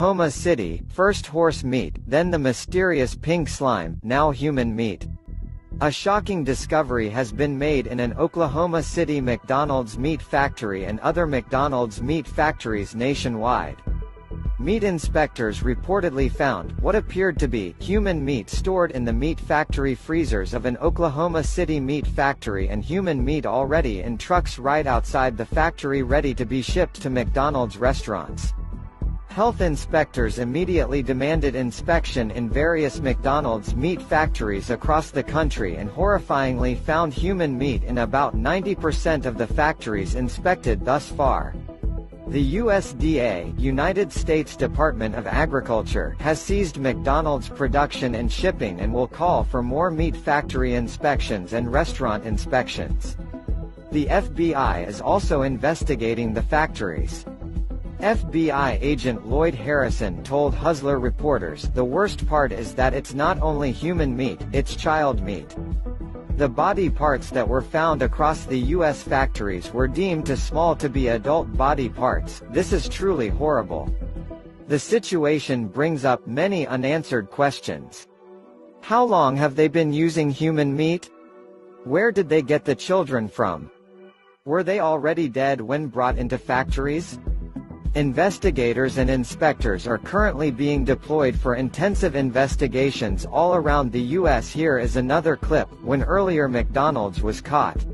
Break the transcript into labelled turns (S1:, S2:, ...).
S1: Oklahoma City, first horse meat, then the mysterious pink slime, now human meat. A shocking discovery has been made in an Oklahoma City McDonald's meat factory and other McDonald's meat factories nationwide. Meat inspectors reportedly found what appeared to be human meat stored in the meat factory freezers of an Oklahoma City meat factory, and human meat already in trucks right outside the factory ready to be shipped to McDonald's restaurants. Health inspectors immediately demanded inspection in various McDonald's meat factories across the country and horrifyingly found human meat in about 90% of the factories inspected thus far. The USDA, United States Department of Agriculture, has seized McDonald's production and shipping and will call for more meat factory inspections and restaurant inspections. The FBI is also investigating the factories. FBI agent Lloyd Harrison told Hustler reporters, "The worst part is that it's not only human meat, it's child meat. The body parts that were found across the U.S. factories were deemed too small to be adult body parts. This is truly horrible." The situation brings up many unanswered questions. How long have they been using human meat? Where did they get the children from? Were they already dead when brought into factories? Investigators and inspectors are currently being deployed for intensive investigations all around the U.S. Here is another clip, when earlier McDonald's was caught